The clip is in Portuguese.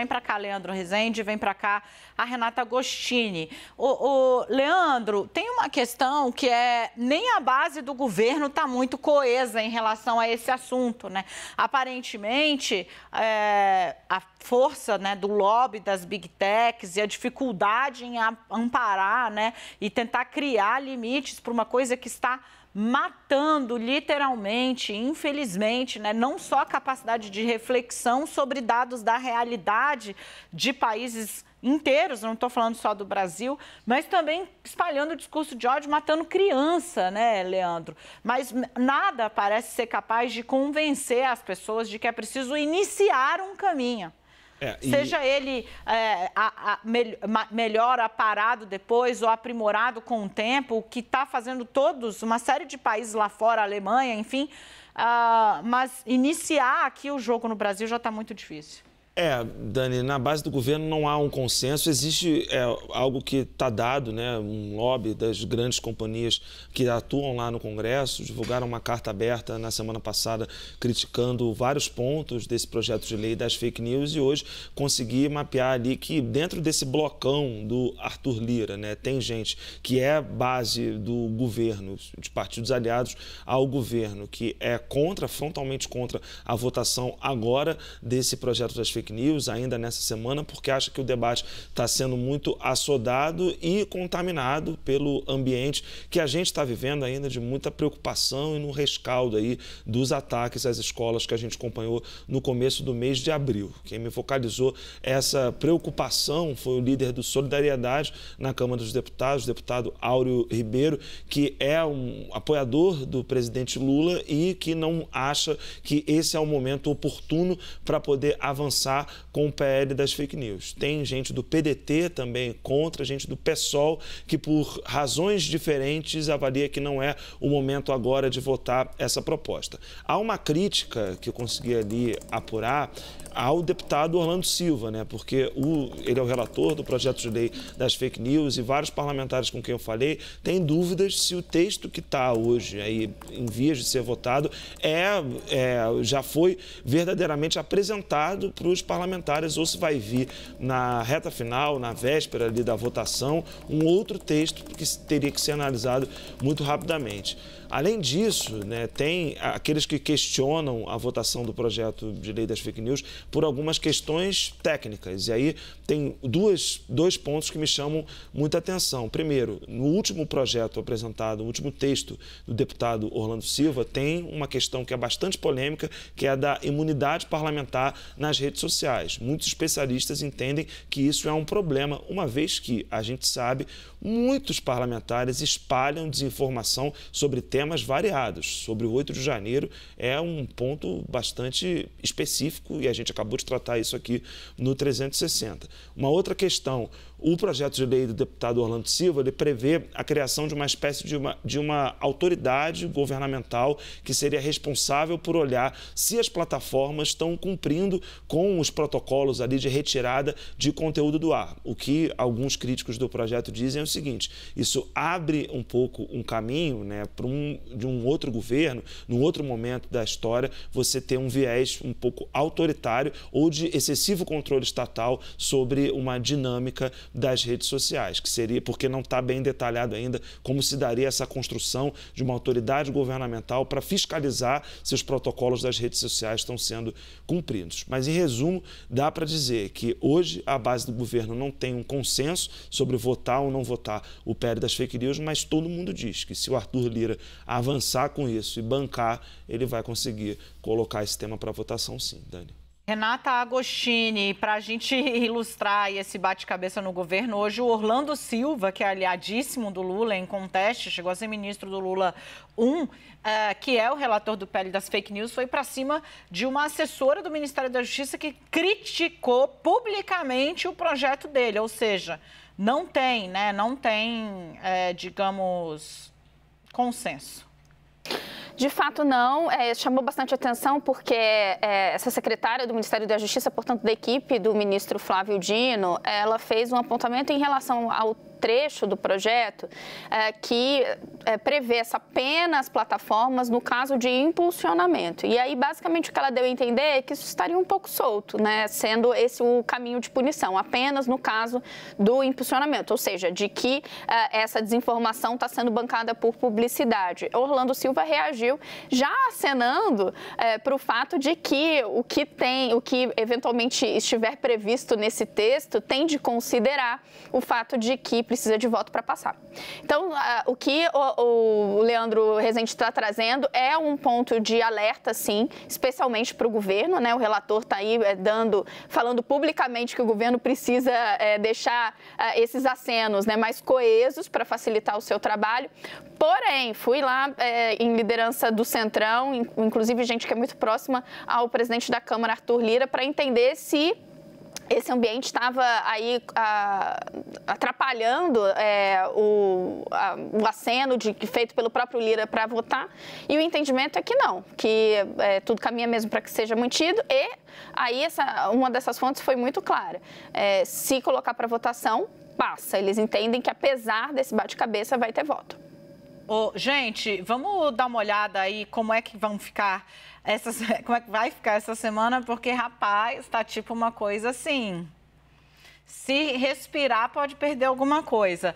Vem para cá, Leandro Rezende, vem para cá a Renata Agostini. Leandro, tem uma questão que nem a base do governo está muito coesa em relação a esse assunto, né? Aparentemente, a força, né, do lobby das Big Techs e a dificuldade em amparar, né, e tentar criar limites para uma coisa que está matando literalmente, infelizmente, né, não só a capacidade de reflexão sobre dados da realidade de países inteiros, não estou falando só do Brasil, mas também espalhando o discurso de ódio, matando criança, né, Leandro? Mas nada parece ser capaz de convencer as pessoas de que é preciso iniciar um caminho. Seja ele melhor aparado depois ou aprimorado com o tempo, o que está fazendo uma série de países lá fora, a Alemanha, enfim, mas iniciar aqui o jogo no Brasil já está muito difícil. Dani, na base do governo não há um consenso, existe algo que está dado, né, um lobby das grandes companhias que atuam lá no Congresso, divulgaram uma carta aberta na semana passada criticando vários pontos desse projeto de lei das fake news e hoje consegui mapear ali que dentro desse blocão do Arthur Lira, né, tem gente que é base do governo, de partidos aliados ao governo, que é frontalmente contra a votação agora desse projeto das fake news ainda nessa semana, porque acha que o debate está sendo muito assodado e contaminado pelo ambiente que a gente está vivendo ainda de muita preocupação e no rescaldo aí dos ataques às escolas que a gente acompanhou no começo do mês de abril. Quem me focalizou essa preocupação foi o líder do Solidariedade na Câmara dos Deputados, o deputado Áureo Ribeiro, que é um apoiador do presidente Lula e que não acha que esse é o momento oportuno para poder avançar com o PL das fake news. Tem gente do PDT também contra, gente do PSOL, que por razões diferentes avalia que não é o momento agora de votar essa proposta. Há uma crítica que eu consegui ali apurar ao deputado Orlando Silva, né? Porque ele é o relator do projeto de lei das fake news e vários parlamentares com quem eu falei têm dúvidas se o texto que está hoje aí em vias de ser votado já foi verdadeiramente apresentado para os parlamentares ou se vai vir na reta final, na véspera ali da votação, um outro texto que teria que ser analisado muito rapidamente. Além disso, né, tem aqueles que questionam a votação do projeto de lei das fake news por algumas questões técnicas. E aí tem dois pontos que me chamam muita atenção. Primeiro, no último projeto apresentado, no último texto do deputado Orlando Silva, tem uma questão que é bastante polêmica, que é a da imunidade parlamentar nas redes sociais. Muitos especialistas entendem que isso é um problema, uma vez que, a gente sabe, muitos parlamentares espalham desinformação sobre temas variados. Sobre o 8 de janeiro é um ponto bastante específico e a gente acabou de tratar isso aqui no 360. Uma outra questão, o projeto de lei do deputado Orlando Silva, ele prevê a criação de uma espécie de uma autoridade governamental que seria responsável por olhar se as plataformas estão cumprindo com os protocolos ali de retirada de conteúdo do ar. O que alguns críticos do projeto dizem é o seguinte: isso abre um pouco um caminho, né, de um outro governo, num outro momento da história, você ter um viés um pouco autoritário ou de excessivo controle estatal sobre uma dinâmica das redes sociais, que seria, porque não está bem detalhado ainda como se daria essa construção de uma autoridade governamental para fiscalizar se os protocolos das redes sociais estão sendo cumpridos. Mas, em resumo, dá para dizer que hoje a base do governo não tem um consenso sobre votar ou não votar o PL das fake news, mas todo mundo diz que se o Arthur Lira avançar com isso e bancar, ele vai conseguir colocar esse tema para votação sim, Dani. Renata Agostini, para a gente ilustrar esse bate-cabeça no governo, hoje o Orlando Silva, que é aliadíssimo do Lula em conteste, chegou a ser ministro do Lula 1, que é o relator do PL das fake news, foi para cima de uma assessora do Ministério da Justiça que criticou publicamente o projeto dele, ou seja, não tem, digamos, consenso. De fato, não. Chamou bastante atenção porque essa secretária do Ministério da Justiça, portanto, da equipe do ministro Flávio Dino, ela fez um apontamento em relação ao trecho do projeto que prevê essa pena às plataformas no caso de impulsionamento. E aí, basicamente, o que ela deu a entender é que isso estaria um pouco solto, né? Sendo esse o caminho de punição, apenas no caso do impulsionamento, ou seja, de que essa desinformação está sendo bancada por publicidade. Orlando Silva reagiu já acenando para o fato de que o que eventualmente estiver previsto nesse texto tem de considerar o fato de que precisa de voto para passar. Então, o que o Leandro Rezende está trazendo é um ponto de alerta, sim, especialmente para o governo, né? O relator está aí falando publicamente que o governo precisa deixar esses acenos, né, mais coesos para facilitar o seu trabalho. Porém, fui lá em liderança do Centrão, inclusive gente que é muito próxima ao presidente da Câmara, Arthur Lira, para entender se esse ambiente estava aí atrapalhando o aceno feito pelo próprio Lira para votar, e o entendimento é que não, que tudo caminha mesmo para que seja mantido, e aí uma dessas fontes foi muito clara. Se colocar para votação, passa. Eles entendem que, apesar desse bate-cabeça, vai ter voto. Gente, vamos dar uma olhada aí como é que vão ficar como é que vai ficar essa semana, porque, rapaz, tá tipo uma coisa assim, se respirar pode perder alguma coisa.